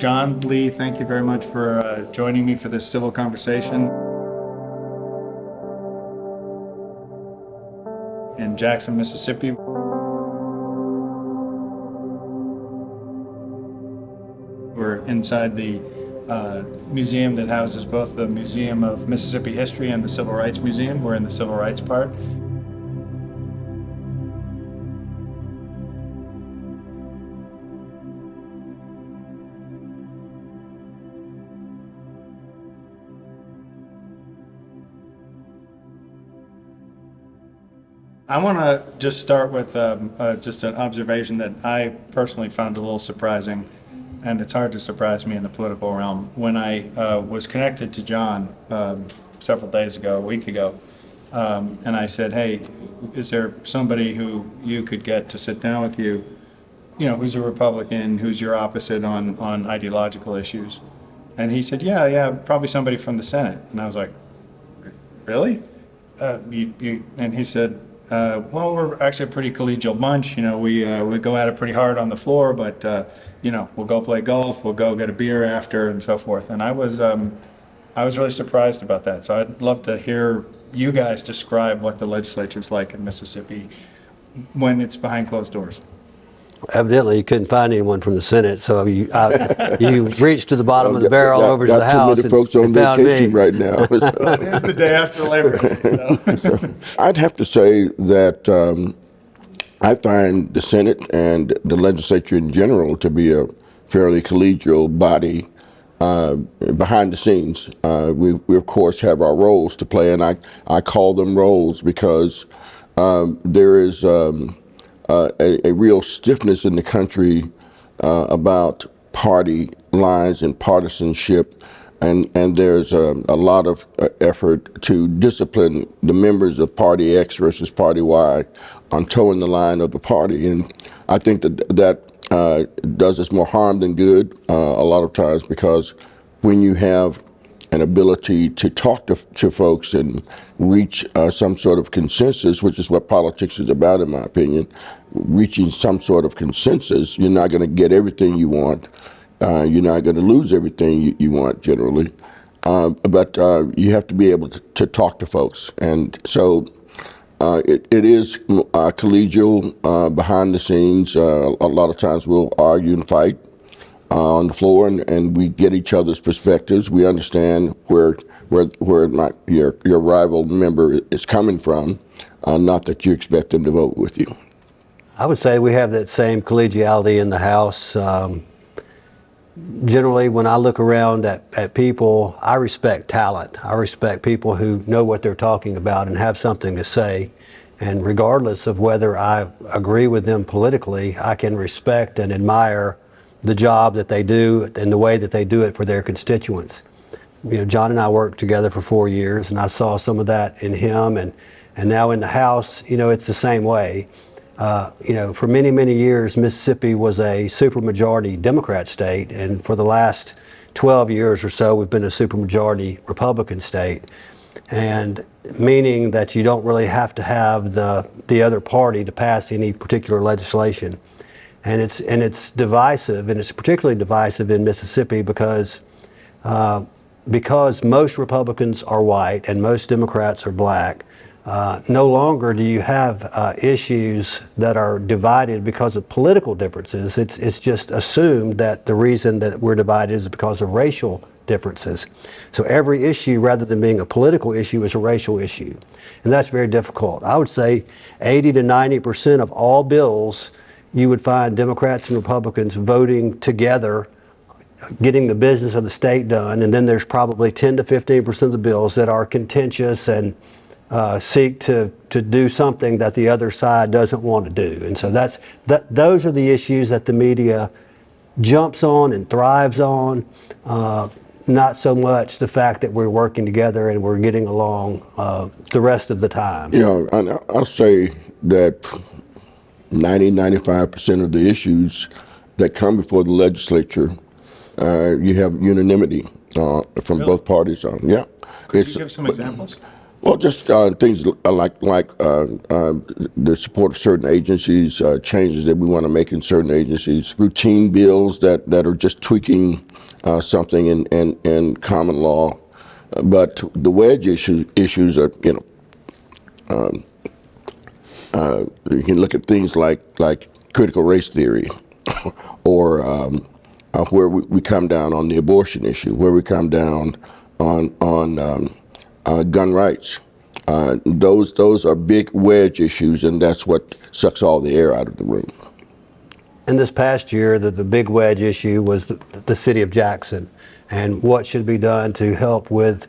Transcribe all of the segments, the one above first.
John Lee, thank you very much for joining me for this civil conversation. In Jackson, Mississippi. We're inside the museum that houses both the Museum of Mississippi History and the Civil Rights Museum. We're in the civil rights part. I want to just start with just an observation that I personally found a little surprising, and it's hard to surprise me in the political realm. When I was connected to John several days ago, a week ago, and I said, hey, is there somebody who you could get to sit down with you, who's a Republican, who's your opposite on ideological issues? And he said, yeah, probably somebody from the Senate. And I was like, really? And he said, well, we're actually a pretty collegial bunch. We go at it pretty hard on the floor, but we'll go play golf, we'll go get a beer after, and so forth. And I was really surprised about that. So I'd love to hear you guys describe what the legislature's like in Mississippi when it's behind closed doors. Evidently, you couldn't find anyone from the Senate, so you reached to the bottom of the barrel over to the House and folks on vacation right now. It's the day after Labor Day. So I'd have to say that I find the Senate and the legislature in general to be a fairly collegial body behind the scenes. We of course have our roles to play, and I call them roles because there is a real stiffness in the country about party lines and partisanship, and there's a lot of effort to discipline the members of Party X versus Party Y on towing the line of the party. And I think that does us more harm than good a lot of times, because when you have an ability to talk to folks and reach some sort of consensus, which is what politics is about, in my opinion, reaching some sort of consensus, you're not going to get everything you want. You're not going to lose everything you want generally. But you have to be able to talk to folks. And so it is collegial behind the scenes. A lot of times we'll argue and fight on the floor, and we get each other's perspectives. We understand where your rival member is coming from, not that you expect them to vote with you. I would say we have that same collegiality in the House. Generally, when I look around at people, I respect talent. I respect people who know what they're talking about and have something to say. And regardless of whether I agree with them politically, I can respect and admire the job that they do and the way that they do it for their constituents. John and I worked together for 4 years, and I saw some of that in him, and now in the House, it's the same way. For many, many years, Mississippi was a supermajority Democrat state, and for the last 12 years or so, we've been a supermajority Republican state, and meaning that you don't really have to have the other party to pass any particular legislation. And it's divisive, and it's particularly divisive in Mississippi because most Republicans are white and most Democrats are black. No longer do you have issues that are divided because of political differences. It's just assumed that the reason that we're divided is because of racial differences. So every issue, rather than being a political issue, is a racial issue. And that's very difficult. I would say 80 to 90% of all bills, you would find Democrats and Republicans voting together, getting the business of the state done, and then there's probably 10 to 15% of the bills that are contentious and seek to do something that the other side doesn't want to do. And so those are the issues that the media jumps on and thrives on, not so much the fact that we're working together and we're getting along the rest of the time. I'll say that 95% of the issues that come before the legislature, you have unanimity from both parties on. Yeah. Could you give some examples? Well, just things like the support of certain agencies, changes that we want to make in certain agencies, routine bills that are just tweaking something in common law. But the wedge issues are, you can look at things like critical race theory, or where we come down on the abortion issue, where we come down on gun rights. Those are big wedge issues, and that's what sucks all the air out of the room. In this past year, the big wedge issue was the city of Jackson and what should be done to help with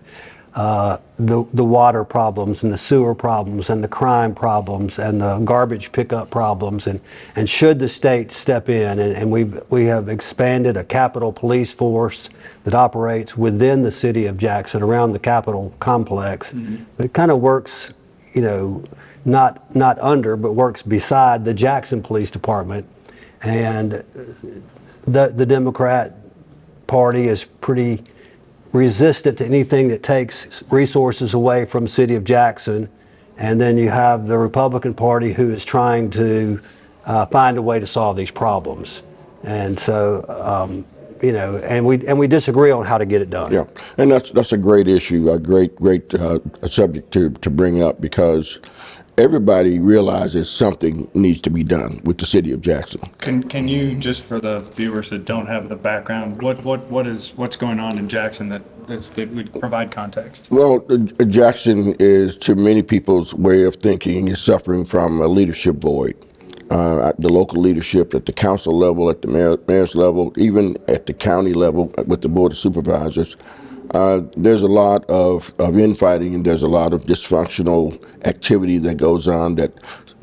the water problems and the sewer problems and the crime problems and the garbage pickup problems, and should the state step in, and we have expanded a Capitol police force that operates within the city of Jackson around the Capitol complex. But it kind of works, not under, but works beside the Jackson Police Department. And the Democrat Party is pretty resistant to anything that takes resources away from the city of Jackson. And then you have the Republican Party, who is trying to find a way to solve these problems. And so, and we disagree on how to get it done. Yeah, and that's a great issue, a great subject to bring up, because everybody realizes something needs to be done with the city of Jackson. Can you, just for the viewers that don't have the background, what's going on in Jackson that would provide context? Well, Jackson is, to many people's way of thinking, is suffering from a leadership void. At the local leadership, at the council level, at the mayor's level, even at the county level with the board of supervisors, there's a lot of infighting, and there's a lot of dysfunctional activity that goes on that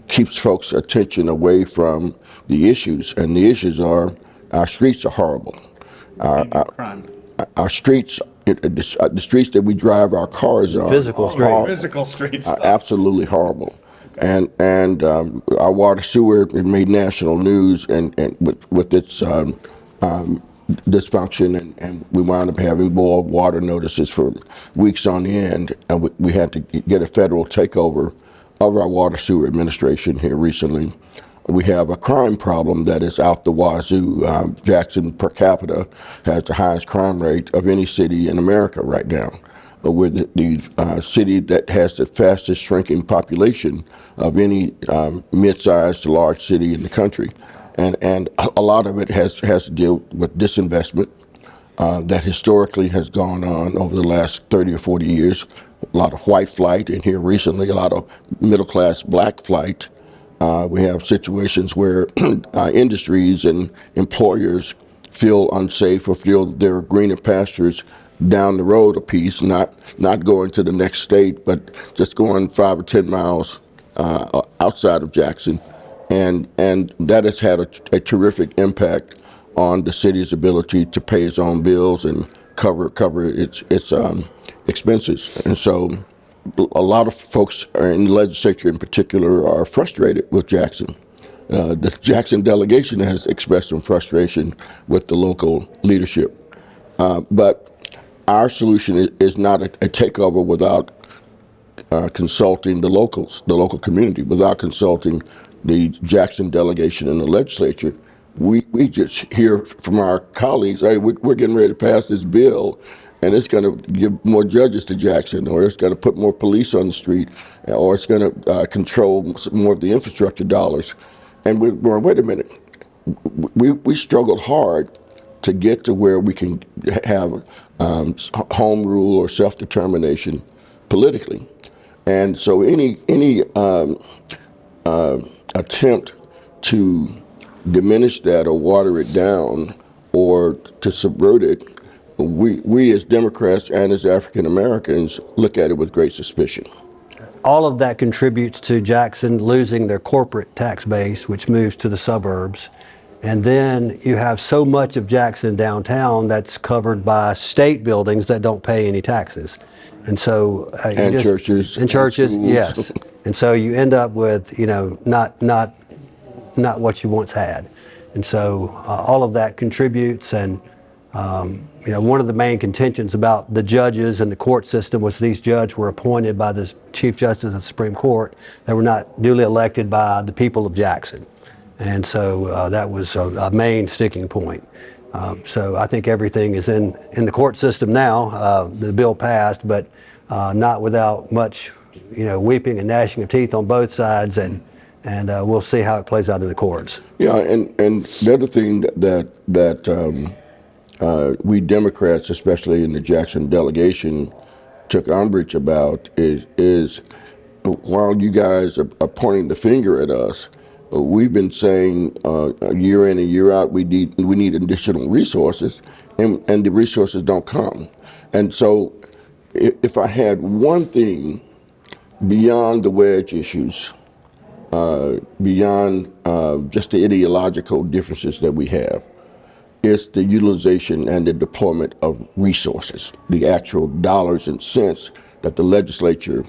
keeps folks' attention away from the issues. And the issues are, our streets are horrible. Crime. Our streets, the streets that we drive our cars on, Physical streets. Physical streets. are absolutely horrible. And our water sewer, it made national news, and with its dysfunction, and we wound up having boil water notices for weeks on end. And we had to get a federal takeover of our water sewer administration here recently. We have a crime problem that is out the wazoo. Jackson per capita has the highest crime rate of any city in America right now. We're the city that has the fastest shrinking population of any mid-sized to large city in the country. And a lot of it has to deal with disinvestment that historically has gone on over the last 30 or 40 years. A lot of white flight, and here recently a lot of middle-class black flight. We have situations where industries and employers feel unsafe or feel that there are greener pastures down the road a piece, not going to the next state, but just going 5 or 10 miles outside of Jackson. And that has had a terrific impact on the city's ability to pay its own bills and cover its expenses. And so a lot of folks in the legislature in particular are frustrated with Jackson. The Jackson delegation has expressed some frustration with the local leadership. But our solution is not a takeover without consulting the locals, the local community, without consulting the Jackson delegation in the legislature. We just hear from our colleagues, hey, we're getting ready to pass this bill, and it's going to give more judges to Jackson, or it's going to put more police on the street, or it's going to control more of the infrastructure dollars. And we're going, wait a minute, we struggled hard to get to where we can have home rule or self-determination politically. And so any attempt to diminish that or water it down or to subvert it, we as Democrats and as African Americans look at it with great suspicion. All of that contributes to Jackson losing their corporate tax base, which moves to the suburbs. And then you have so much of Jackson downtown that's covered by state buildings that don't pay any taxes. And so churches. And churches, schools. yes. And so you end up with, not what you once had. And so all of that contributes. And one of the main contentions about the judges and the court system was these judges were appointed by the Chief Justice of the Supreme Court that were not duly elected by the people of Jackson. And so that was a main sticking point. So I think everything is in the court system now. The bill passed, but not without much, weeping and gnashing of teeth on both sides, and we'll see how it plays out in the courts. Yeah, and the other thing that we Democrats, especially in the Jackson delegation, took umbrage about is while you guys are pointing the finger at us, we've been saying year in and year out we need additional resources, and the resources don't come. And so, if I had one thing beyond the wedge issues, beyond just the ideological differences that we have, it's the utilization and the deployment of resources, the actual dollars and cents that the legislature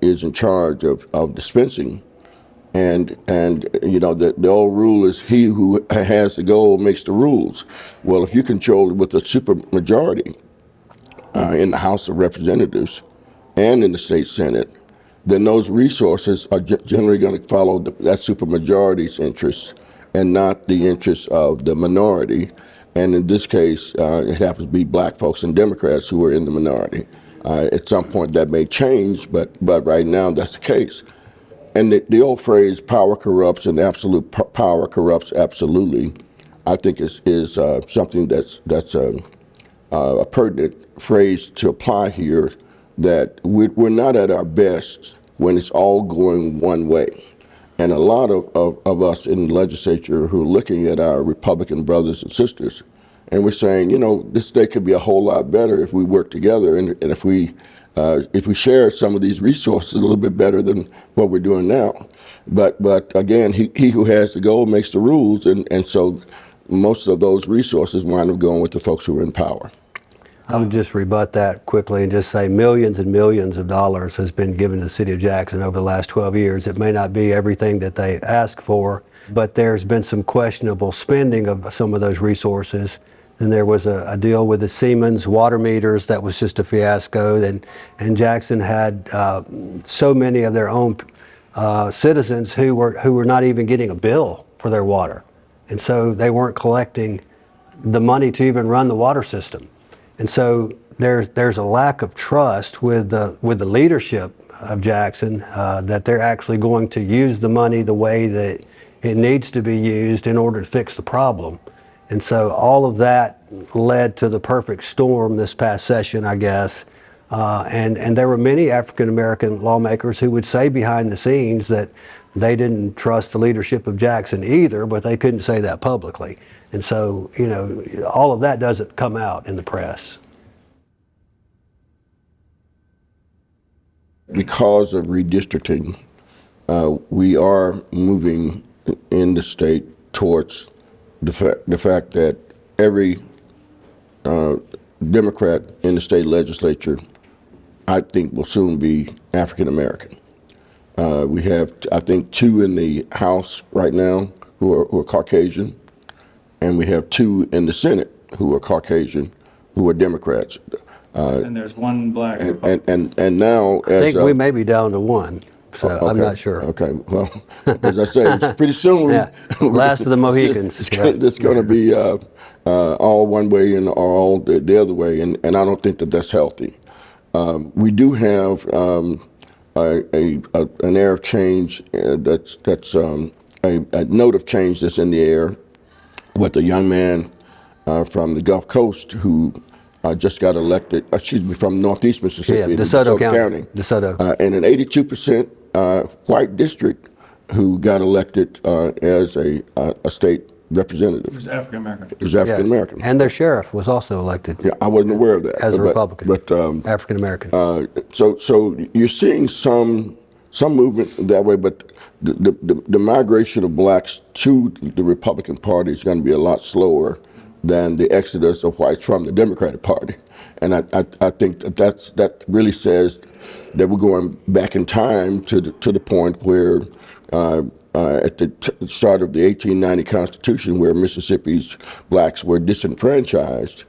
is in charge of dispensing. And the old rule is he who has the gold makes the rules. Well, if you control it with a supermajority in the House of Representatives and in the state Senate, then those resources are generally going to follow that supermajority's interests and not the interests of the minority. And in this case, it happens to be black folks and Democrats who are in the minority. At some point that may change, but right now that's the case. And the old phrase, power corrupts and absolute power corrupts absolutely, I think is something that's a pertinent phrase to apply here, that we're not at our best when it's all going one way. And a lot of us in the legislature who are looking at our Republican brothers and sisters, and we're saying, this state could be a whole lot better if we work together, and if we share some of these resources a little bit better than what we're doing now. But again, he who has the gold makes the rules, and so most of those resources wind up going with the folks who are in power. I would just rebut that quickly and just say millions and millions of dollars has been given to the city of Jackson over the last 12 years. It may not be everything that they ask for, but there's been some questionable spending of some of those resources. And there was a deal with the Siemens water meters that was just a fiasco. And Jackson had so many of their own citizens who were not even getting a bill for their water. And so they weren't collecting the money to even run the water system. And so there's a lack of trust with the leadership of Jackson that they're actually going to use the money the way that it needs to be used in order to fix the problem. And so all of that led to the perfect storm this past session, I guess. And there were many African American lawmakers who would say behind the scenes that they didn't trust the leadership of Jackson either, but they couldn't say that publicly. And so, all of that doesn't come out in the press. Because of redistricting, we are moving in the state towards the fact that every Democrat in the state legislature, I think, will soon be African American. We have, I think, 2 in the House right now who are Caucasian, and we have 2 in the Senate who are Caucasian, who are Democrats. And there's one black Republican. And now, I think we may be down to 1, so okay, I'm not sure. Okay, well, as I say, it's pretty soon. Yeah, last of the Mohicans. It's going to be all one way and all the other way, and I don't think that that's healthy. We do have an air of change that's a note of change that's in the air with a young man from the Gulf Coast who just got elected, from Northeast Mississippi, DeSoto County. DeSoto. In an 82% white district, who got elected as a state representative. It was African American. It was African American. Yes. And their sheriff was also elected. Yeah, I wasn't aware of that. As a Republican, but African American. So you're seeing some movement that way, but the migration of blacks to the Republican Party is going to be a lot slower than the exodus of whites from the Democratic Party. And I think that really says that we're going back in time to the point where at the start of the 1890 Constitution, where Mississippi's blacks were disenfranchised.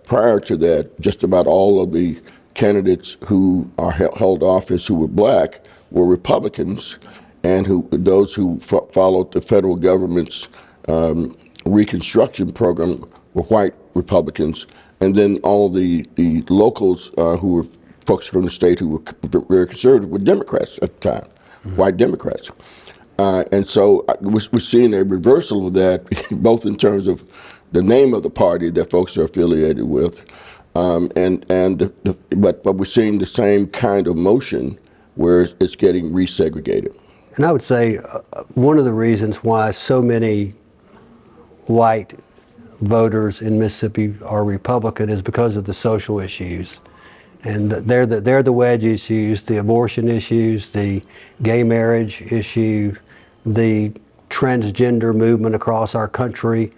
Prior to that, just about all of the candidates who held office who were black were Republicans, and those who followed the federal government's Reconstruction program were white Republicans, and then all the locals who were folks from the state who were very conservative were Democrats at the time, white Democrats. And so we're seeing a reversal of that, both in terms of the name of the party that folks are affiliated with, but we're seeing the same kind of motion where it's getting resegregated. And I would say one of the reasons why so many white voters in Mississippi are Republican is because of the social issues. And they're the wedge issues, the abortion issues, the gay marriage issue, the transgender movement across our country,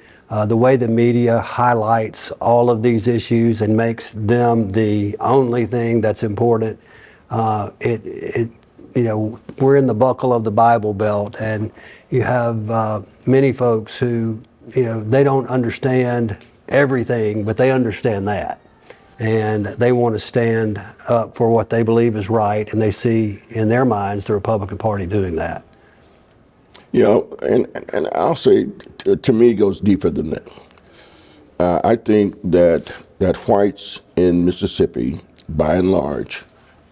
the way the media highlights all of these issues and makes them the only thing that's important. We're in the buckle of the Bible Belt, and you have many folks who, they don't understand everything, but they understand that. And they want to stand up for what they believe is right, and they see in their minds the Republican Party doing that. And I'll say, to me, it goes deeper than that. I think that whites in Mississippi, by and large,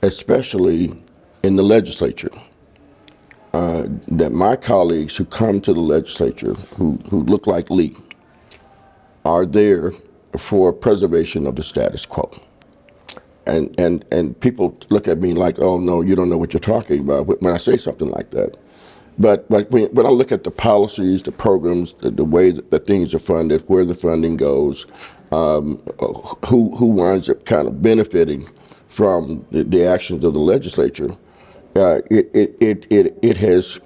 especially in the legislature, that my colleagues who come to the legislature, who look like Lee, are there for preservation of the status quo. And people look at me like, oh, no, you don't know what you're talking about when I say something like that. But when I look at the policies, the programs, the way that things are funded, where the funding goes, who winds up kind of benefiting from the actions of the legislature, it has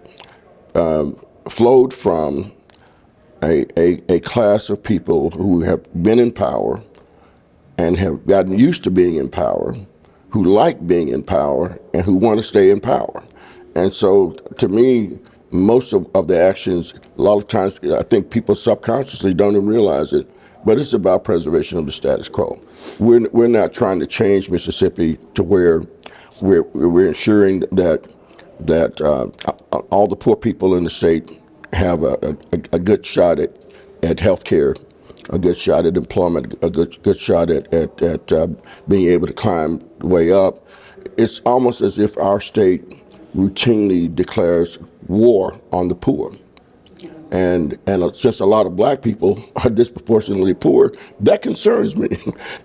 flowed from a class of people who have been in power and have gotten used to being in power, who like being in power, and who want to stay in power. And so, to me, most of the actions, a lot of times, I think people subconsciously don't even realize it, but it's about preservation of the status quo. We're not trying to change Mississippi to where we're ensuring that all the poor people in the state have a good shot at health care, a good shot at employment, a good shot at being able to climb the way up. It's almost as if our state routinely declares war on the poor. And since a lot of black people are disproportionately poor, that concerns me,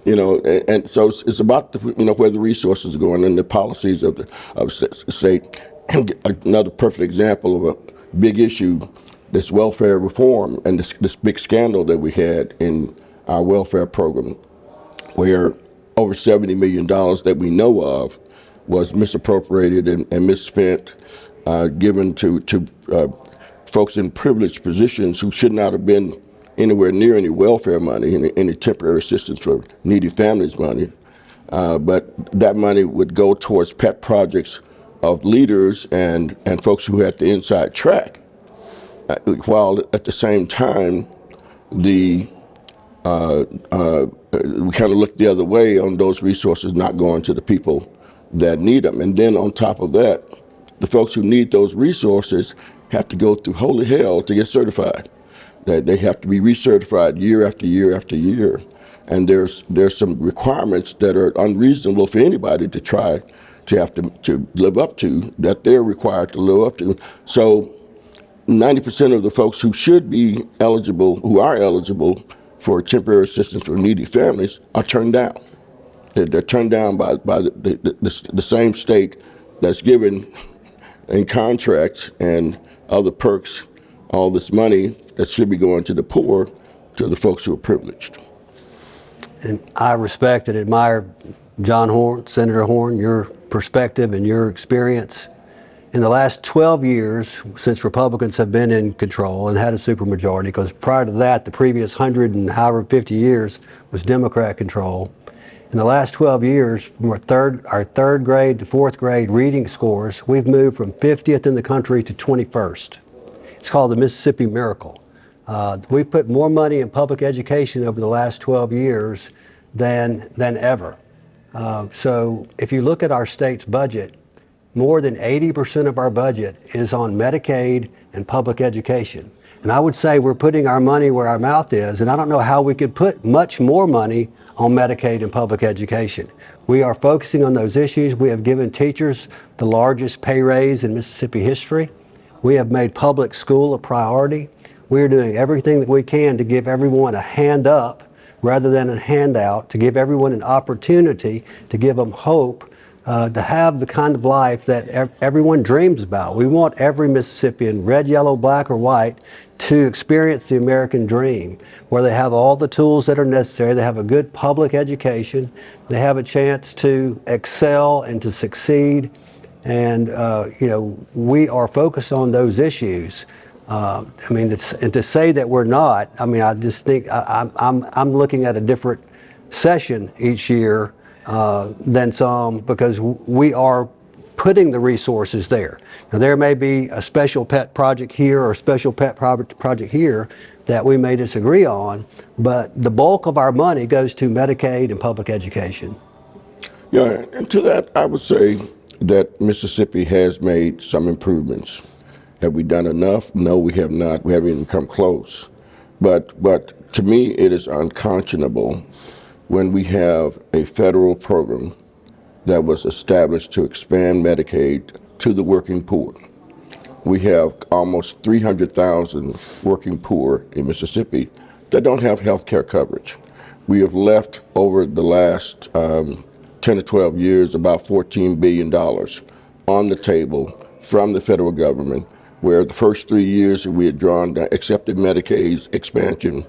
and so it's about where the resources are going and the policies of the state. Another perfect example of a big issue, this welfare reform and this big scandal that we had in our welfare program, where over $70 million that we know of was misappropriated and misspent, given to folks in privileged positions who should not have been anywhere near any welfare money, any temporary assistance for needy families money. But that money would go towards pet projects of leaders and folks who had the inside track, while at the same time, we kind of look the other way on those resources not going to the people that need them. And then on top of that, the folks who need those resources have to go through holy hell to get certified. They have to be recertified year after year after year. And there's some requirements that are unreasonable for anybody to try to have to live up to, that they're required to live up to. So 90% of the folks who should be eligible, who are eligible for temporary assistance for needy families, are turned down. They're turned down by the same state that's given in contracts and other perks all this money that should be going to the poor, to the folks who are privileged. And I respect and admire John Horhn, Senator Horhn, your perspective and your experience. In the last 12 years, since Republicans have been in control and had a supermajority, because prior to that, the previous 150 years was Democrat control. In the last 12 years, from our third grade to fourth grade reading scores, we've moved from 50th in the country to 21st. It's called the Mississippi Miracle. We've put more money in public education over the last 12 years than ever. So if you look at our state's budget, more than 80% of our budget is on Medicaid and public education. And I would say we're putting our money where our mouth is, and I don't know how we could put much more money on Medicaid and public education. We are focusing on those issues. We have given teachers the largest pay raise in Mississippi history. We have made public school a priority. We are doing everything that we can to give everyone a hand up rather than a handout, to give everyone an opportunity, to give them hope, to have the kind of life that everyone dreams about. We want every Mississippian, red, yellow, black, or white, to experience the American dream, where they have all the tools that are necessary. They have a good public education. They have a chance to excel and to succeed. And we are focused on those issues. And to say that we're not, I just think I'm looking at a different session each year than some, because we are putting the resources there. Now, there may be a special pet project here or a special pet project here that we may disagree on, but the bulk of our money goes to Medicaid and public education. Yeah, and to that, I would say that Mississippi has made some improvements. Have we done enough? No, we have not. We haven't even come close. But to me, it is unconscionable when we have a federal program that was established to expand Medicaid to the working poor. We have almost 300,000 working poor in Mississippi that don't have health care coverage. We have left over the last 10 to 12 years about $14 billion on the table from the federal government, where the first 3 years we had accepted Medicaid's expansion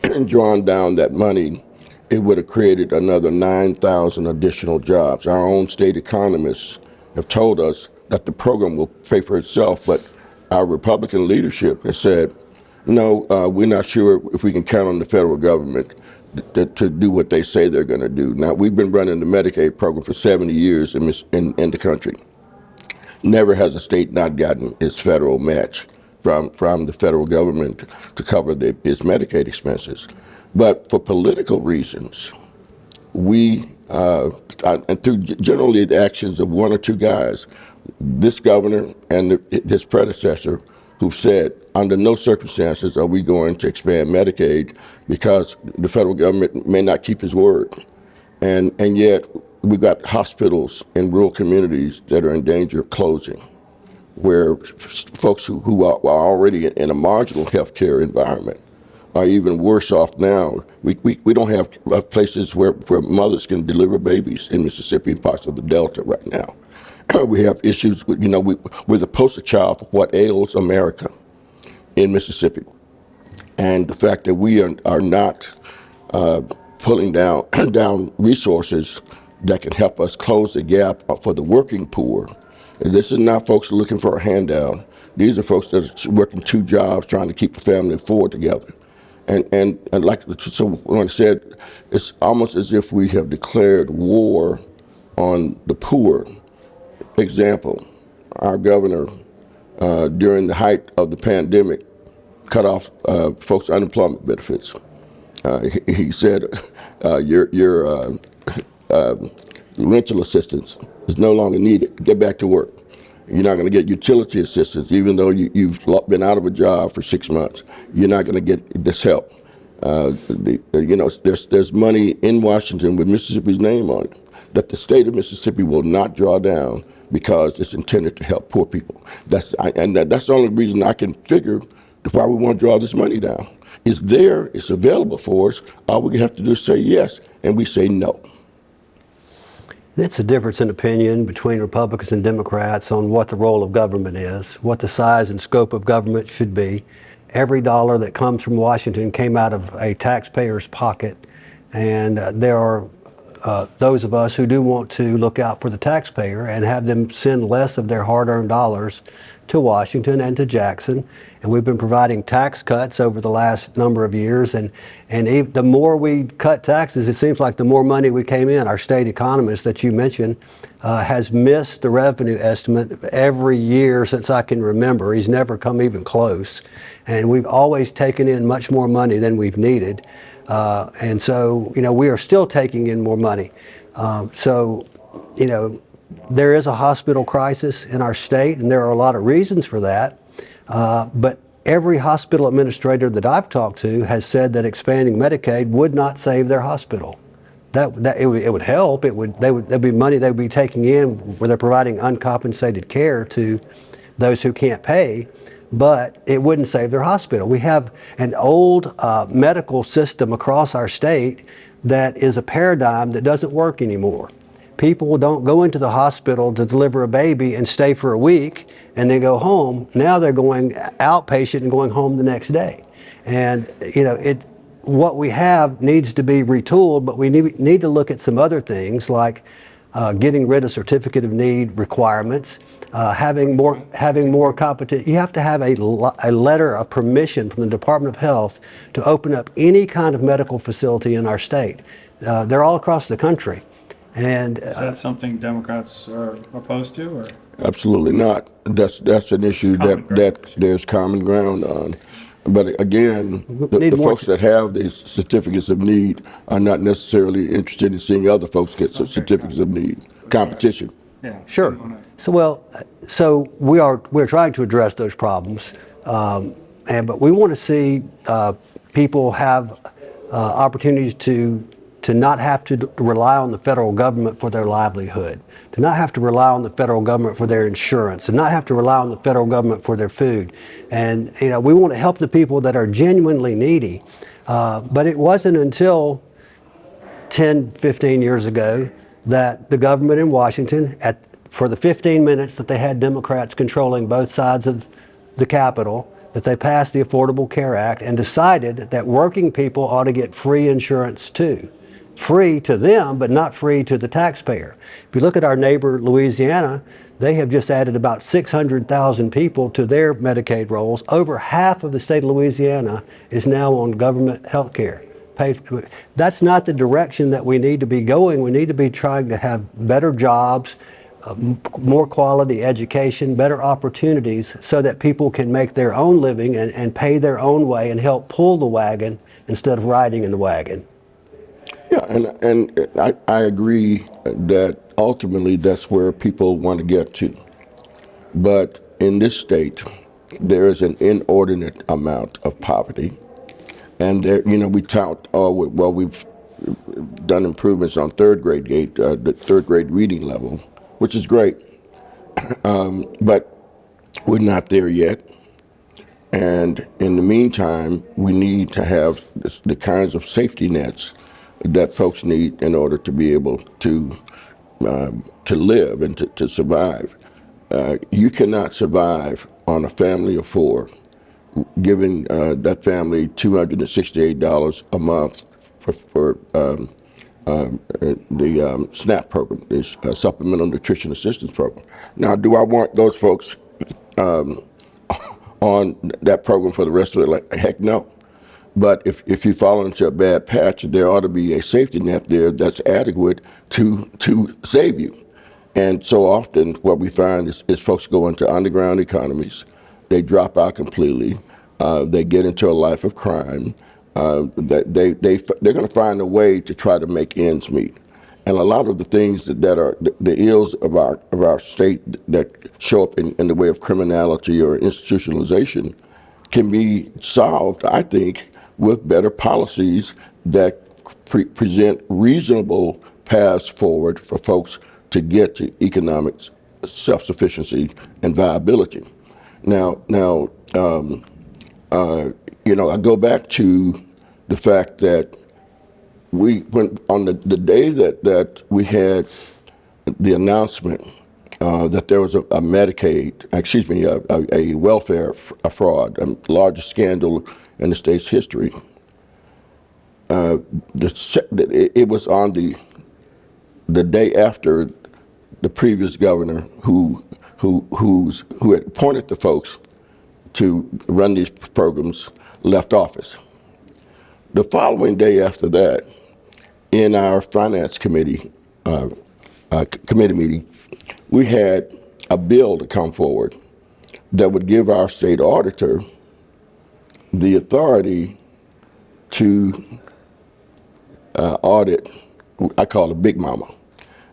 and drawn down that money, it would have created another 9,000 additional jobs. Our own state economists have told us that the program will pay for itself, but our Republican leadership has said, no, we're not sure if we can count on the federal government to do what they say they're going to do. Now, we've been running the Medicaid program for 70 years in the country. Never has a state not gotten its federal match from the federal government to cover its Medicaid expenses. But for political reasons, we, and through generally the actions of one or two guys, this governor and his predecessor, who've said, under no circumstances are we going to expand Medicaid because the federal government may not keep his word. And yet, we've got hospitals in rural communities that are in danger of closing, where folks who are already in a marginal health care environment are even worse off now. We don't have places where mothers can deliver babies in Mississippi and parts of the Delta right now. We have issues with, we're the poster child for what ails America in Mississippi. And the fact that we are not pulling down resources that can help us close the gap for the working poor. And this is not folks looking for a handout. These are folks that are working two jobs trying to keep a family of four together. And so when I said, it's almost as if we have declared war on the poor. Example, our governor, during the height of the pandemic, cut off folks' unemployment benefits. He said, your rental assistance is no longer needed. Get back to work. You're not going to get utility assistance, even though you've been out of a job for 6 months. You're not going to get this help. There's money in Washington with Mississippi's name on it that the state of Mississippi will not draw down because it's intended to help poor people. That's the only reason I can figure why we want to draw this money down. It's there, it's available for us. All we have to do is say yes, and we say no. It's a difference in opinion between Republicans and Democrats on what the role of government is, what the size and scope of government should be. Every dollar that comes from Washington came out of a taxpayer's pocket, and there are those of us who do want to look out for the taxpayer and have them send less of their hard-earned dollars to Washington and to Jackson. And we've been providing tax cuts over the last number of years, and the more we cut taxes, it seems like the more money we came in. Our state economist that you mentioned has missed the revenue estimate every year since I can remember. He's never come even close. And we've always taken in much more money than we've needed. And so, we are still taking in more money. There is a hospital crisis in our state, and there are a lot of reasons for that. But every hospital administrator that I've talked to has said that expanding Medicaid would not save their hospital. It would help. There'd be money they would be taking in where they're providing uncompensated care to those who can't pay, but it wouldn't save their hospital. We have an old medical system across our state that is a paradigm that doesn't work anymore. People don't go into the hospital to deliver a baby and stay for a week and then go home. Now they're going outpatient and going home the next day. And what we have needs to be retooled, but we need to look at some other things like getting rid of certificate of need requirements, having more competition. You have to have a letter of permission from the Department of Health to open up any kind of medical facility in our state. They're all across the country. And Is that something Democrats are opposed to, or? Absolutely not. That's an issue that there's common ground on. But again, the folks that have these certificates of need are not necessarily interested in seeing other folks get certificates of need. Competition. Yeah. Sure. So we're trying to address those problems, but we want to see people have opportunities to not have to rely on the federal government for their livelihood, to not have to rely on the federal government for their insurance, to not have to rely on the federal government for their food. And we want to help the people that are genuinely needy. But it wasn't until 10, 15 years ago that the government in Washington, for the 15 minutes that they had Democrats controlling both sides of the Capitol, that they passed the Affordable Care Act and decided that working people ought to get free insurance too. Free to them, but not free to the taxpayer. If you look at our neighbor, Louisiana, they have just added about 600,000 people to their Medicaid rolls. Over half of the state of Louisiana is now on government health care. That's not the direction that we need to be going. We need to be trying to have better jobs, more quality education, better opportunities so that people can make their own living and pay their own way and help pull the wagon instead of riding in the wagon. Yeah, and I agree that ultimately that's where people want to get to. But in this state, there is an inordinate amount of poverty. And there, we tout, we've done improvements on the third grade reading level, which is great. But we're not there yet. And in the meantime, we need to have the kinds of safety nets that folks need in order to be able to live and to survive. You cannot survive on a family of four, giving that family $268 a month for the SNAP program, this Supplemental Nutrition Assistance Program. Now, do I want those folks on that program for the rest of their life? Heck no. But if you fall into a bad patch, there ought to be a safety net there that's adequate to save you. And so often what we find is folks go into underground economies. They drop out completely. They get into a life of crime. They're going to find a way to try to make ends meet. And a lot of the things that are the ills of our state that show up in the way of criminality or institutionalization can be solved, I think, with better policies that present reasonable paths forward for folks to get to economic self-sufficiency and viability. Now, I go back to the fact that on the day that we had the announcement that there was a welfare fraud, the largest scandal in the state's history. It was on the day after the previous governor who had appointed the folks to run these programs left office. The following day after that, in our finance committee meeting, we had a bill to come forward that would give our state auditor the authority to audit, I call her Big Mama.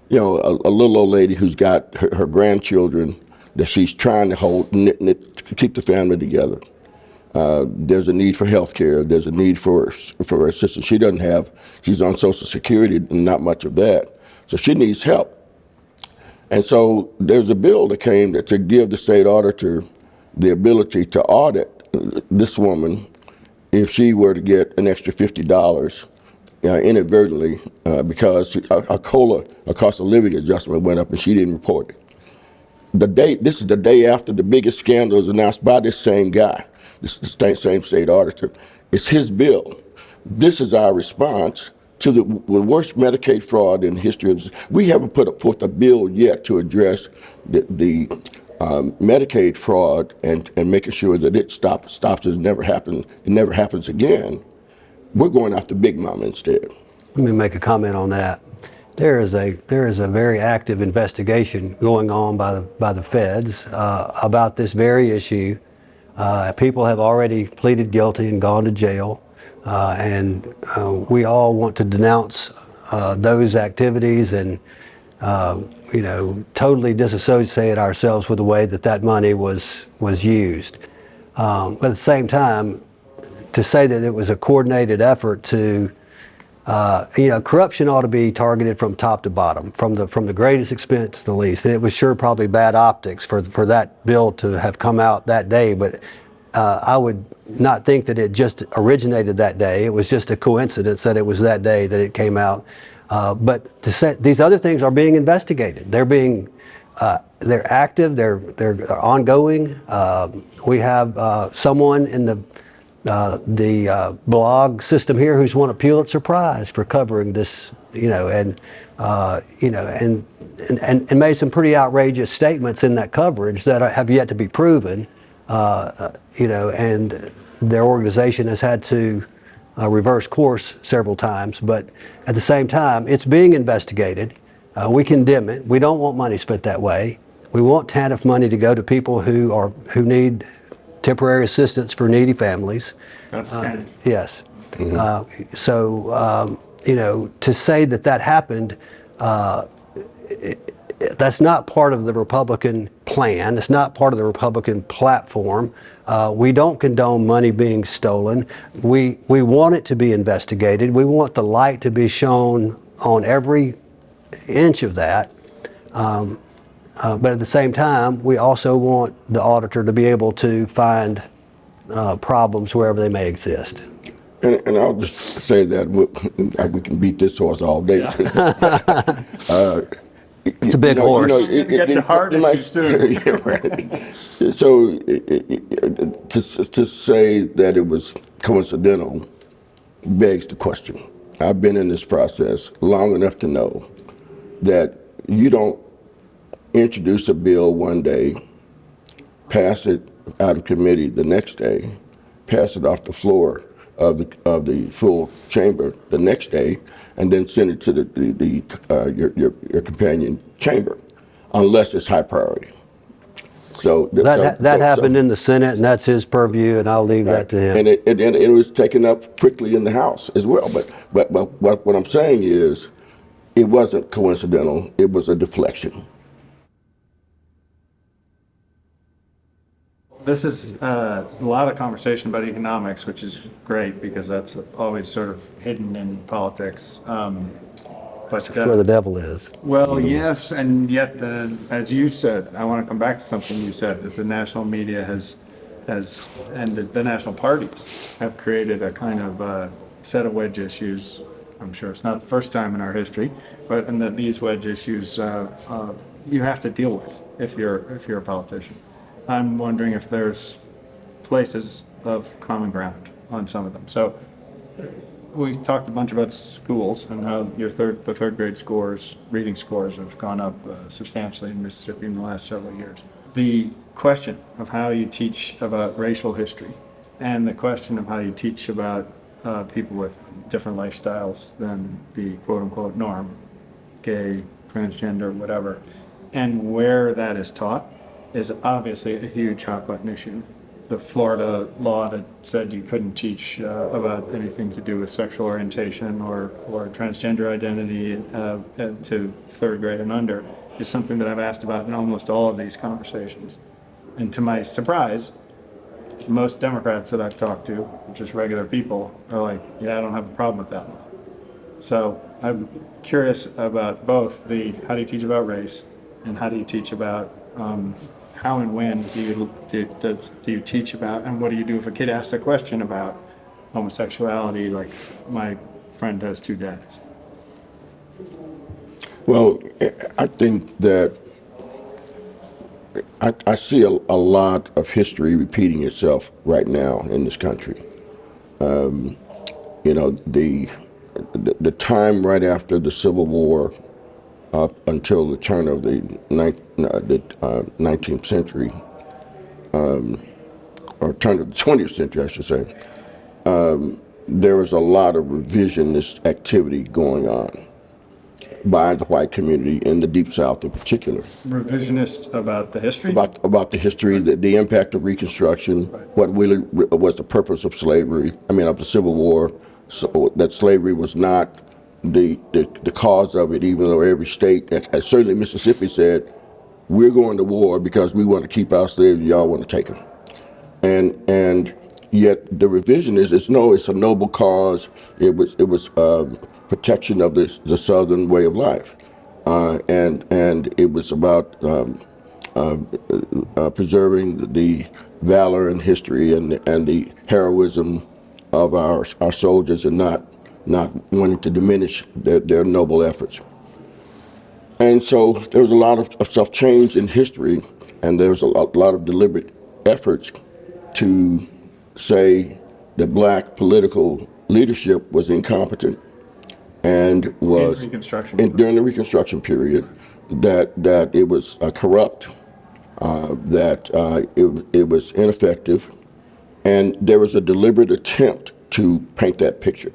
A little old lady who's got her grandchildren that she's trying to hold, knit, to keep the family together. There's a need for health care. There's a need for assistance. She's on Social Security and not much of that. So she needs help. And so there's a bill that came to give the state auditor the ability to audit this woman if she were to get an extra $50 inadvertently because a COLA, a cost of living adjustment, went up and she didn't report it. This is the day after the biggest scandal was announced by this same guy, this same state auditor. It's his bill. This is our response to the worst Medicaid fraud in the history of this. We haven't put forth a bill yet to address the Medicaid fraud and making sure that it stops. It never happens again. We're going after Big Mama instead. Let me make a comment on that. There is a very active investigation going on by the feds about this very issue. People have already pleaded guilty and gone to jail, and we all want to denounce those activities and totally disassociate ourselves with the way that money was used. But at the same time, to say that it was a coordinated effort to corruption ought to be targeted from top to bottom, from the greatest expense to the least. And it was sure probably bad optics for that bill to have come out that day, but I would not think that it just originated that day. It was just a coincidence that it was that day that it came out. But to say these other things are being investigated. They're active. They're ongoing. We have someone in the blog system here who's won a Pulitzer Prize for covering this, and made some pretty outrageous statements in that coverage that have yet to be proven, and their organization has had to reverse course several times. But at the same time, it's being investigated. We condemn it. We don't want money spent that way. We want TANF money to go to people who need temporary assistance for needy families. That's TANF. Yes. Mm-hmm. To say that happened, that's not part of the Republican plan. It's not part of the Republican platform. We don't condone money being stolen. We want it to be investigated. We want the light to be shown on every inch of that. But at the same time, we also want the auditor to be able to find problems wherever they may exist. And I'll just say that we can beat this horse all day. It's a big horse. It gets a hard issue too. Yeah, right. So to say that it was coincidental begs the question. I've been in this process long enough to know that you don't introduce a bill one day, pass it out of committee the next day, pass it off the floor of the full chamber the next day, and then send it to your companion chamber, unless it's high priority. So that happened in the Senate, and that's his purview, and I'll leave that to him. And it was taken up quickly in the House as well. But what I'm saying is, it wasn't coincidental. It was a deflection. This is a lot of conversation about economics, which is great because that's always sort of hidden in politics. But That's where the devil is. well, yes, and yet, as you said, I want to come back to something you said, that the national media and the national parties have created a kind of set of wedge issues. I'm sure it's not the first time in our history, and that these wedge issues you have to deal with if you're a politician. I'm wondering if there's places of common ground on some of them. So we talked a bunch about schools and how the third grade reading scores have gone up substantially in Mississippi in the last several years. The question of how you teach about racial history and the question of how you teach about people with different lifestyles than the quote-unquote norm, gay, transgender, whatever, and where that is taught is obviously a huge hot button issue. The Florida law that said you couldn't teach about anything to do with sexual orientation or transgender identity to third grade and under is something that I've asked about in almost all of these conversations. And to my surprise, most Democrats that I've talked to, just regular people, are like, yeah, I don't have a problem with that law. So I'm curious about both the how do you teach about race and how do you teach about how and when do you teach about, and what do you do if a kid asks a question about homosexuality, like my friend has two dads? Well, I think that I see a lot of history repeating itself right now in this country. You know, the time right after the Civil War up until the turn of the 19th century, or turn of the 20th century, I should say, there was a lot of revisionist activity going on by the white community in the Deep South in particular. Revisionist about the history? About the history, the impact of Reconstruction, what really was the purpose of slavery, of the Civil War, so that slavery was not the cause of it, even though every state, and certainly Mississippi said, we're going to war because we want to keep our slaves, y'all want to take them. And yet the revisionist is no, it's a noble cause. It was protection of the Southern way of life, and it was about preserving the valor and history and the heroism of our soldiers, and not wanting to diminish their noble efforts. And so there was a lot of stuff changed in history, and there was a lot of deliberate efforts to say that black political leadership was incompetent and was during the Reconstruction period, that it was corrupt, that it was ineffective, and there was a deliberate attempt to paint that picture.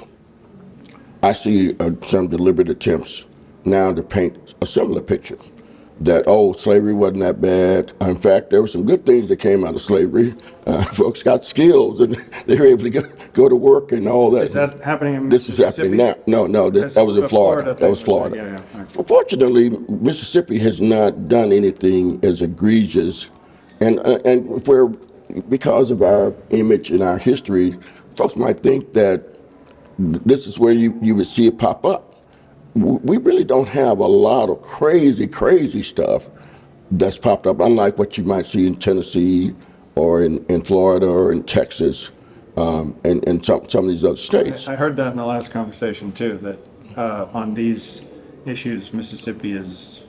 I see some deliberate attempts now to paint a similar picture, that, oh, slavery wasn't that bad. In fact, there were some good things that came out of slavery. Folks got skills and they were able to go to work and all that. Is that happening in This is happening now. No, that was in Florida. That was Florida. Yeah. Right. Fortunately, Mississippi has not done anything as egregious, and where, because of our image and our history, folks might think that this is where you would see it pop up. We really don't have a lot of crazy stuff that's popped up, unlike what you might see in Tennessee or in Florida or in Texas, and some of these other states. I heard that in the last conversation too, that on these issues, Mississippi is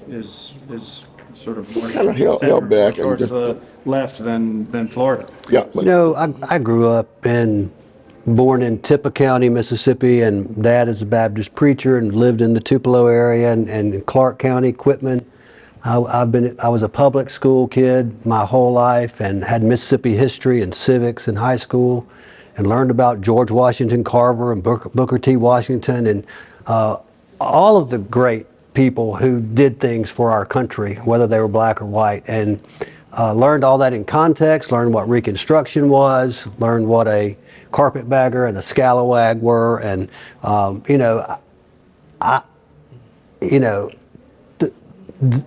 sort of more Kind of held back and towards just the left than Florida. Yeah. You know, I grew up born in Tippah County, Mississippi, and Dad is a Baptist preacher and lived in the Tupelo area and in Clark County, Quitman. I was a public school kid my whole life and had Mississippi history and civics in high school, and learned about George Washington Carver and Booker T. Washington and all of the great people who did things for our country, whether they were black or white, and learned all that in context, learned what Reconstruction was, learned what a carpetbagger and a scalawag were, and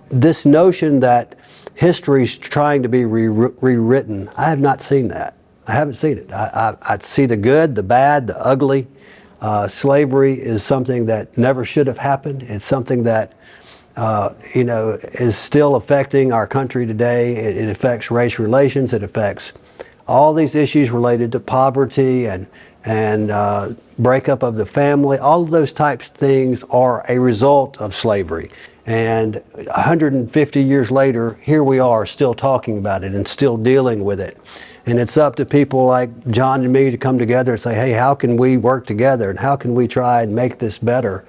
this notion that history's trying to be rewritten, I have not seen that. I haven't seen it. I see the good, the bad, the ugly. Slavery is something that never should have happened. It's something that is still affecting our country today. It affects race relations. It affects all these issues related to poverty and breakup of the family. All of those types of things are a result of slavery. And 150 years later, here we are still talking about it and still dealing with it. And it's up to people like John and me to come together and say, hey, how can we work together and how can we try and make this better?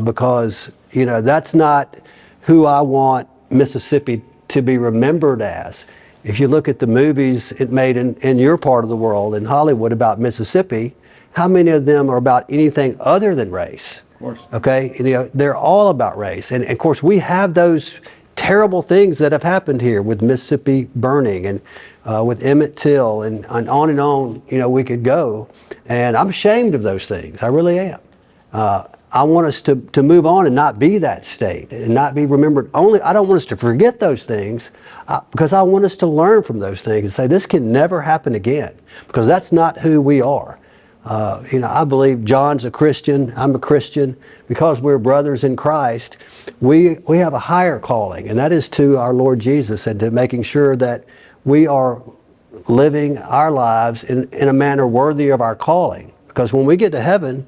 Because, that's not who I want Mississippi to be remembered as. If you look at the movies it made in your part of the world, in Hollywood, about Mississippi, how many of them are about anything other than race? Of course. Okay, they're all about race. And of course, we have those terrible things that have happened here with Mississippi burning and with Emmett Till and on and on, we could go. And I'm ashamed of those things. I really am. I want us to move on and not be that state and not be remembered only. I don't want us to forget those things because I want us to learn from those things and say this can never happen again, because that's not who we are. I believe John's a Christian, I'm a Christian. Because we're brothers in Christ, we have a higher calling, and that is to our Lord Jesus and to making sure that we are living our lives in a manner worthy of our calling. Because when we get to heaven,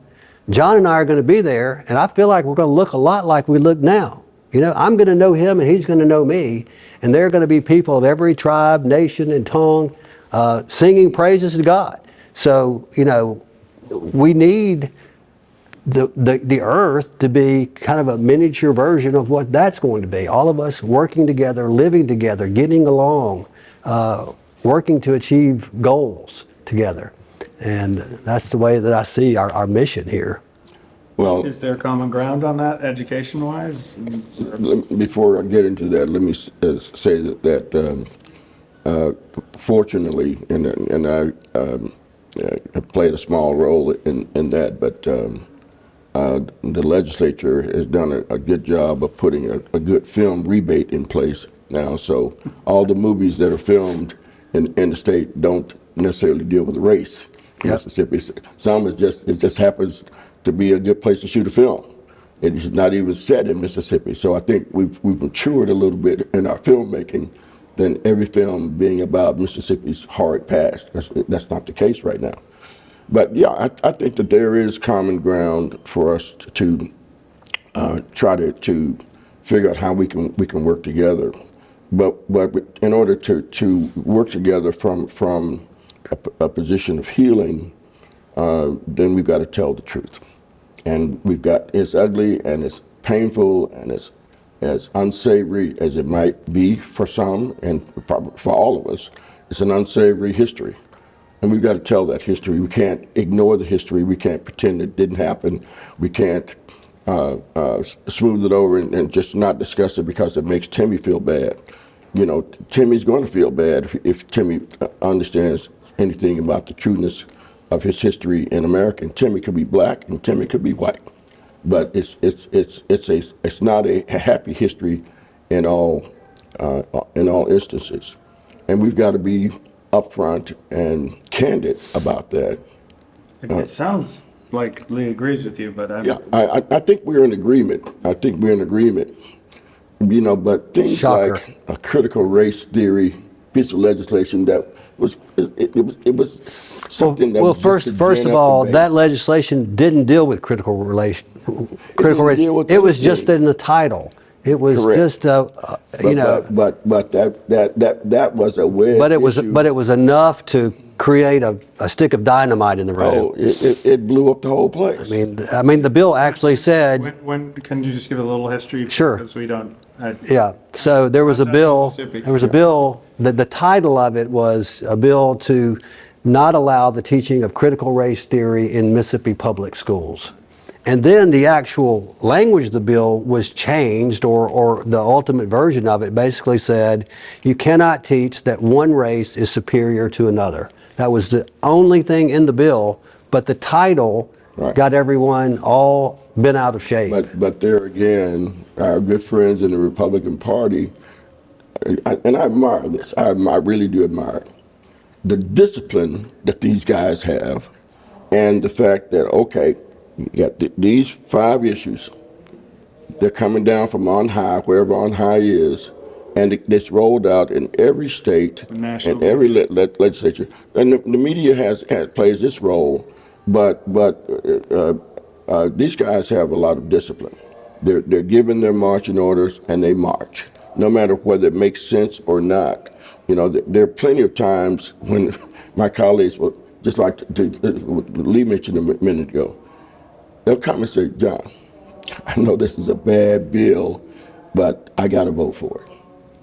John and I are going to be there, and I feel like we're going to look a lot like we look now. I'm going to know him, and he's going to know me, and there are going to be people of every tribe, nation, and tongue singing praises to God. So, we need the earth to be kind of a miniature version of what that's going to be. All of us working together, living together, getting along, working to achieve goals together. And that's the way that I see our mission here. Well, Is there common ground on that, education-wise? before I get into that, let me say that fortunately, and I have played a small role in that, but the legislature has done a good job of putting a good film rebate in place now. So all the movies that are filmed in the state don't necessarily deal with race. Yep. Mississippi. Some it just happens to be a good place to shoot a film. It is not even set in Mississippi. So I think we've matured a little bit in our filmmaking than every film being about Mississippi's horrid past. That's not the case right now. But yeah, I think that there is common ground for us to try to figure out how we can work together. But in order to work together from a position of healing, then we've got to tell the truth. And it's ugly and it's painful and it's as unsavory as it might be for some and probably for all of us. It's an unsavory history. And we've got to tell that history. We can't ignore the history. We can't pretend it didn't happen. We can't smooth it over and just not discuss it because it makes Timmy feel bad. Timmy's going to feel bad if Timmy understands anything about the trueness of his history in America. And Timmy could be black and Timmy could be white, but it's not a happy history in all instances, and we've got to be upfront and candid about that. It sounds like Lee agrees with you, but I think we're in agreement. But things Shocker. like a critical race theory piece of legislation that was something that Well, was just to first gin of up all, the that base. legislation didn't deal with critical race. deal with It was anything. just in the title. It was Correct. just But that was a wedge issue. but it was enough to create a stick of dynamite in the room. Oh, it blew up the whole place. I mean, the bill actually said, when can you just give a little history? Sure. Because we don't. yeah. So there was a Outside bill. Mississippi. There was a bill. The title of it was a bill to not allow the teaching of critical race theory in Mississippi public schools. And then the actual language of the bill was changed, or the ultimate version of it basically said, you cannot teach that one race is superior to another. That was the only thing in the bill, but the title Right. got everyone all bent out of shape. But there again, our good friends in the Republican Party, and I admire this. I really do admire it. The discipline that these guys have, and the fact that, okay, you got these 5 issues. They're coming down from on high, wherever on high is, and it's rolled out in every state and every legislature. And the media plays this role, but these guys have a lot of discipline. They're given their marching orders and they march, no matter whether it makes sense or not. There are plenty of times when my colleagues will, just like Lee mentioned a minute ago, they'll come and say, John, I know this is a bad bill, but I got to vote for it.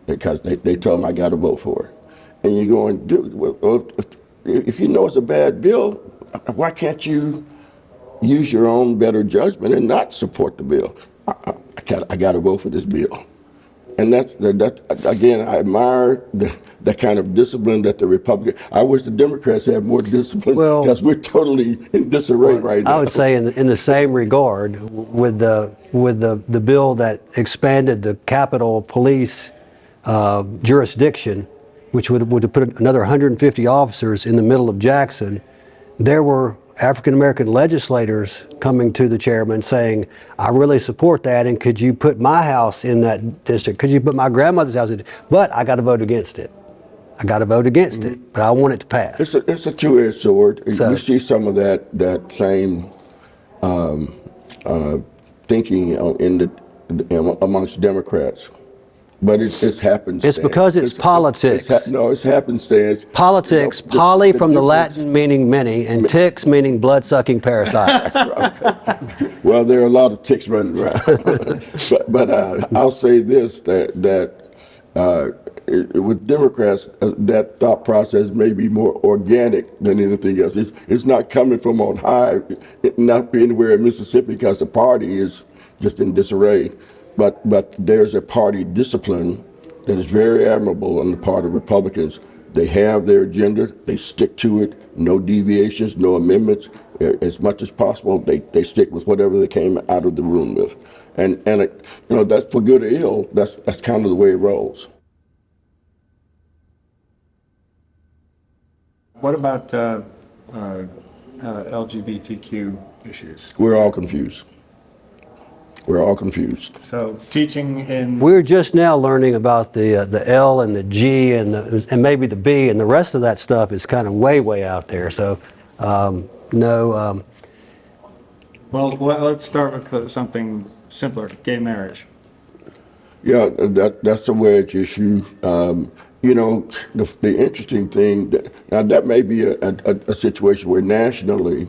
Because they told them I got to vote for it. And you're going, dude, well, if you know it's a bad bill, why can't you use your own better judgment and not support the bill? I got to vote for this bill. And that again, I admire that kind of discipline that the Republican. I wish the Democrats had more discipline, Well, because we're totally in disarray right now. I would say in the same regard, with the bill that expanded the Capitol Police jurisdiction, which would have put another 150 officers in the middle of Jackson, there were African American legislators coming to the chairman saying, I really support that, and could you put my house in that district? Could you put my grandmother's house in it? But I got to vote against it. I got to vote against it, but I want it to pass. It's a two-edged sword. So, we see some of that same thinking amongst Democrats. But it's happenstance. it's because it's politics. It's happenstance. Politics, You know, poly from the difference- Latin meaning many, and ticks meaning blood-sucking parasites. Well, there are a lot of ticks running around. but I'll say this, that with Democrats, that thought process may be more organic than anything else. It's not coming from on high, not anywhere in Mississippi, because the party is just in disarray. But there's a party discipline that is very admirable on the part of Republicans. They have their agenda, they stick to it, no deviations, no amendments. As much as possible, they stick with whatever they came out of the room with. And that's for good or ill, that's kind of the way it rolls. What about LGBTQ issues? We're all confused. We're all confused. So teaching in We're just now learning about the L and the G and maybe the B, and the rest of that stuff is kind of way out there. So no. well, let's start with something simpler: gay marriage. Yeah, that's a wedge issue. The interesting thing that may be a situation where nationally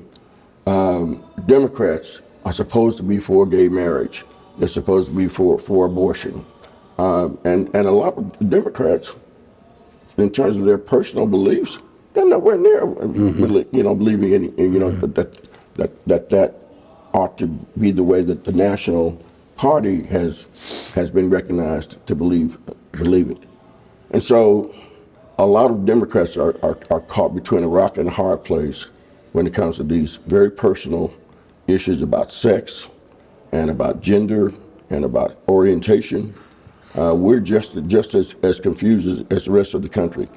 Democrats are supposed to be for gay marriage. They're supposed to be for abortion, and a lot of Democrats, in terms of their personal beliefs, they're nowhere near believing that ought to be the way that the national party has been recognized to believe it. And so a lot of Democrats are caught between a rock and a hard place when it comes to these very personal issues about sex and about gender and about orientation. We're just as confused as the rest of the country.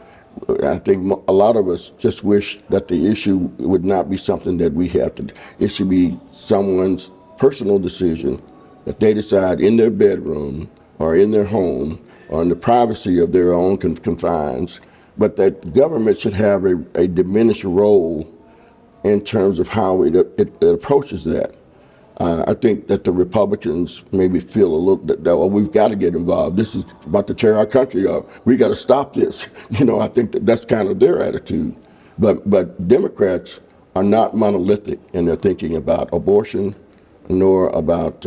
I think a lot of us just wish that the issue would not be something that we have to. It should be someone's personal decision that they decide in their bedroom or in their home or in the privacy of their own confines, but that government should have a diminished role in terms of how it approaches that. I think that the Republicans maybe feel a little that we've got to get involved. This is about to tear our country up. We got to stop this. I think that's kind of their attitude. But Democrats are not monolithic in their thinking about abortion, nor about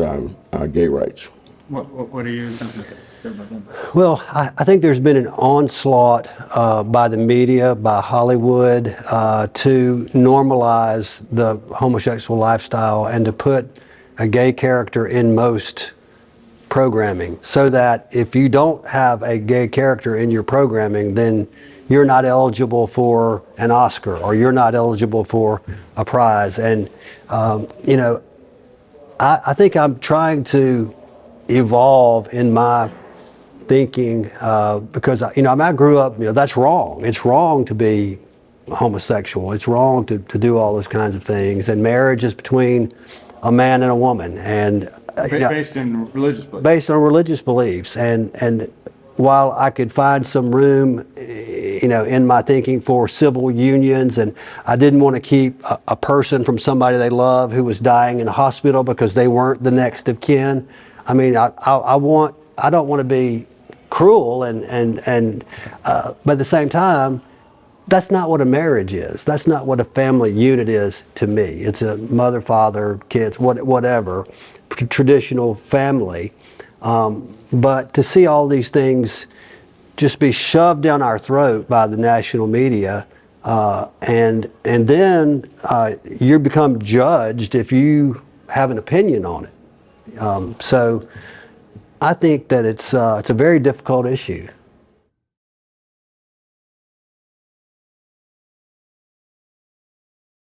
gay rights. What do you think? Well, I think there's been an onslaught by the media, by Hollywood, to normalize the homosexual lifestyle and to put a gay character in most programming, so that if you don't have a gay character in your programming, then you're not eligible for an Oscar or you're not eligible for a prize. And, I think I'm trying to evolve in my thinking because I grew up, that's wrong. It's wrong to be homosexual. It's wrong to do all those kinds of things. And marriage is between a man and a woman, and Based in religious beliefs. based on religious beliefs. And while I could find some room, in my thinking for civil unions, and I didn't want to keep a person from somebody they love who was dying in a hospital because they weren't the next of kin. I mean, I don't want to be cruel, but at the same time, that's not what a marriage is. That's not what a family unit is to me. It's a mother, father, kids, whatever, traditional family. But to see all these things just be shoved down our throat by the national media, and then you become judged if you have an opinion on it. So I think that it's a very difficult issue.